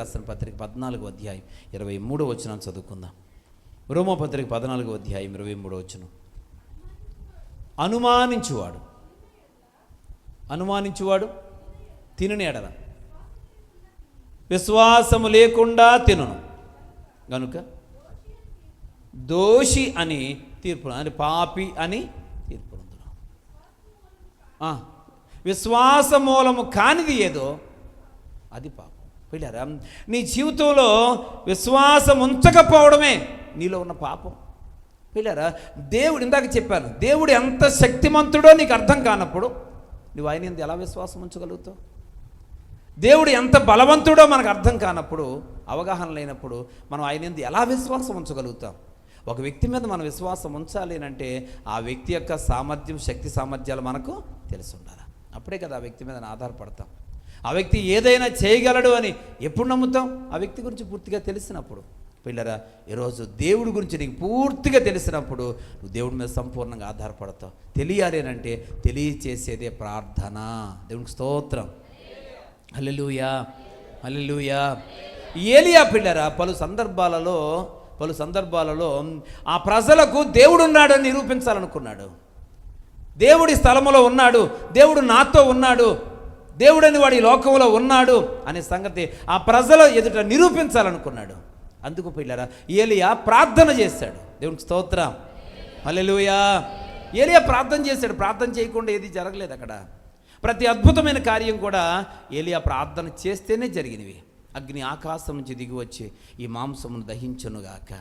రాసిన పత్రిక 14వ అధ్యాయం 23వ వచనం చదువుకుందాం. రోమాపత్రిక 14వ అధ్యాయం 23వ వచనం. అనుమానించువాడు తినుని ఎడల విశ్వాసము లేకుండా తినును గనుక దోషి అని తీర్పు, అని పాపి అని తీర్పు. విశ్వాస మూలము కానిది ఏదో అది పాపం. పిల్లరా, నీ జీవితంలో విశ్వాసం ఉంచకపోవడమే నీలో ఉన్న పాపం. పిల్లరా, దేవుడు, ఇందాక చెప్పాను, దేవుడు ఎంత శక్తిమంతుడో నీకు అర్థం కానప్పుడు నువ్వు ఆయన యందు ఎలా విశ్వాసం ఉంచగలుగుతావు? దేవుడు ఎంత బలవంతుడో మనకు అర్థం కానప్పుడు, అవగాహన లేనప్పుడు మనం ఆయన యందు ఎలా విశ్వాసం ఉంచగలుగుతాం? ఒక వ్యక్తి మీద మనం విశ్వాసం ఉంచాలి అంటే ఆ వ్యక్తి యొక్క సామర్థ్యం, శక్తి సామర్థ్యాలు మనకు తెలిసి ఉండాలి. అప్పుడే కదా ఆ వ్యక్తి మీద ఆధారపడతాం. ఆ వ్యక్తి ఏదైనా చేయగలడు అని ఎప్పుడు నమ్ముతాం? ఆ వ్యక్తి గురించి పూర్తిగా తెలిసినప్పుడు. పిల్లరా, ఈరోజు దేవుడి గురించి నీకు పూర్తిగా తెలిసినప్పుడు నువ్వు దేవుడి మీద సంపూర్ణంగా ఆధారపడతావు. తెలియాలి అంటే తెలియచేసేదే ప్రార్థన. దేవునికి స్తోత్రం. హల్లెలూయా, హల్లెలూయా. ఏలియా పిల్లరా పలు సందర్భాలలో ఆ ప్రజలకు దేవుడు ఉన్నాడని నిరూపించాలనుకున్నాడు. దేవుడి స్థలములో ఉన్నాడు, దేవుడు నాతో ఉన్నాడు, దేవుడని వాడి లోకంలో ఉన్నాడు అనే సంగతి ఆ ప్రజల ఎదుట నిరూపించాలనుకున్నాడు. అందుకు పిల్లరా ఏలియా ప్రార్థన చేశాడు. దేవునికి స్తోత్రం. హల్లెలూయా. ఏలియా ప్రార్థన చేశాడు. ప్రార్థన చేయకుండా ఏది జరగలేదు. అక్కడ ప్రతి అద్భుతమైన కార్యం కూడా ఏలియా ప్రార్థన చేస్తేనే జరిగినవి. అగ్ని ఆకాశం నుంచి దిగి వచ్చి ఈ మాంసమును దహించునుగాక,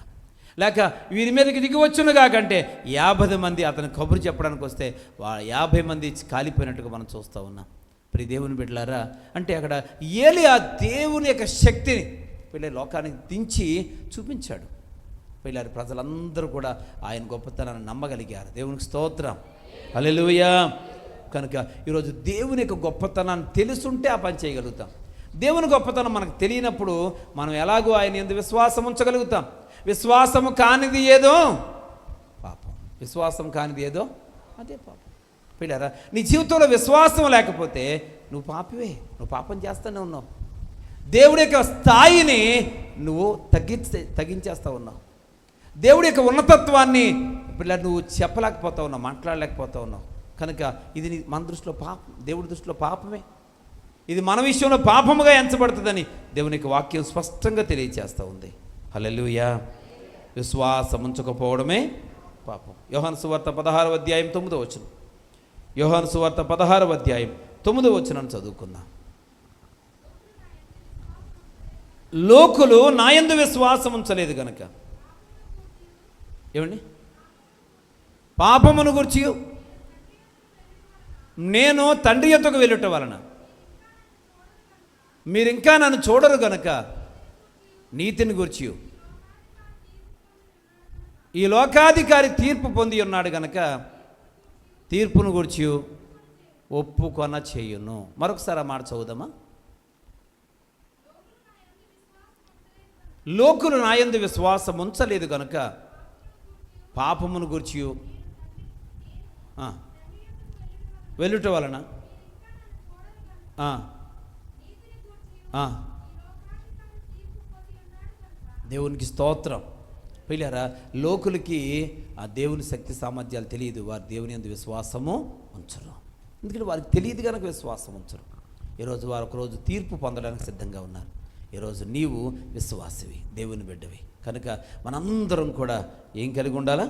లేక వీరి మీదకి దిగి వచ్చునుగాక అంటే 50 మంది అతను కబురు చెప్పడానికి వస్తే 50 మంది కాలిపోయినట్టుగా మనం చూస్తూ ఉన్నాం. ప్రియ దేవుని బిడ్డలారా, అంటే అక్కడ ఏలియా దేవుని యొక్క శక్తిని పిల్లలు లోకానికి దించి చూపించాడు. పిల్లలు ప్రజలందరూ కూడా ఆయన గొప్పతనాన్ని నమ్మగలిగారు. దేవునికి స్తోత్రం. హల్లెలూయా. కనుక ఈరోజు దేవుని యొక్క గొప్పతనాన్ని తెలుసుంటే ఆ పని చేయగలుగుతాం. దేవుని గొప్పతనం మనకు తెలియనప్పుడు మనం ఎలాగో ఆయన యందు విశ్వాసం ఉంచగలుగుతాం? విశ్వాసము కానిది ఏదో పాపం. విశ్వాసం కానిది ఏదో అదే పాపం. పిల్లరా, నీ జీవితంలో విశ్వాసం లేకపోతే నువ్వు పాపివే, నువ్వు పాపం చేస్తూనే ఉన్నావు. దేవుడి యొక్క స్థాయిని నువ్వు తగ్గించేస్తూ ఉన్నావు. దేవుడి యొక్క ఉన్నతత్వాన్ని పిల్లలు నువ్వు చెప్పలేకపోతా ఉన్నావు, మాట్లాడలేకపోతా ఉన్నావు. కనుక ఇది మన దృష్టిలో పాపం, దేవుడి దృష్టిలో పాపమే. ఇది మన విషయంలో పాపముగా ఎంచబడుతుందని దేవుని యొక్క వాక్యం స్పష్టంగా తెలియజేస్తూ ఉంది. హల్లెలూయా. విశ్వాసం ఉంచకపోవడమే పాపం. యోహాను సువార్త 16వ అధ్యాయం 9వ వచనం. యోహాను సువార్త 16వ అధ్యాయం 9వ వచనం చదువుకుందాం. లోకులు నా యందు విశ్వాసం ఉంచలేదు గనక, ఏమండి, పాపమును గురించి నేను తండ్రి యొద్దకు వెళ్ళుట వలన మీరు ఇంకా నన్ను చూడరు గనక, నీతిని గురించి ఈ లోకాధికారి తీర్పు పొంది ఉన్నాడు గనక తీర్పును గురించి ఒప్పుకొన చేయును. మరొకసారి ఆ మాట చదువుదామా? లోకులు నా యందు విశ్వాసం ఉంచలేదు గనుక పాపమును గురించి వెళ్ళుట వలన దేవునికి స్తోత్రం. పిల్లరా, లోకులకి ఆ దేవుని శక్తి సామర్థ్యాలు తెలియదు. వారు దేవుని యందు విశ్వాసము ఉంచరు. ఎందుకంటే వారికి తెలియదు కనుక విశ్వాసం ఉంచరు. ఈరోజు వారు ఒకరోజు తీర్పు పొందడానికి సిద్ధంగా ఉన్నారు. ఈరోజు నీవు విశ్వాసివి, దేవుని బిడ్డవి. కనుక మనందరం కూడా ఏం కలిగి ఉండాలా?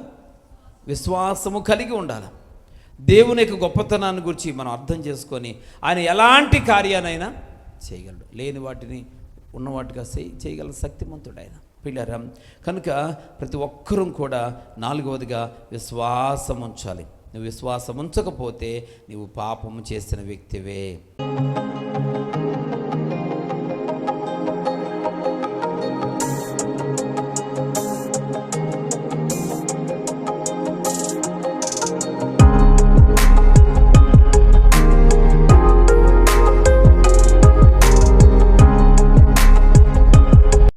విశ్వాసము కలిగి ఉండాలి. దేవుని యొక్క గొప్పతనాన్ని గురించి మనం అర్థం చేసుకొని ఆయన ఎలాంటి కార్యానైనా చేయగలడు. లేని వాటిని ఉన్నవాటిగా చేయగల శక్తిమంతుడు ఆయన. పిల్లరా, కనుక ప్రతి ఒక్కరూ కూడా 4వదిగా విశ్వాసం ఉంచాలి. నువ్వు విశ్వాసం ఉంచకపోతే నీవు పాపము చేసిన వ్యక్తివే.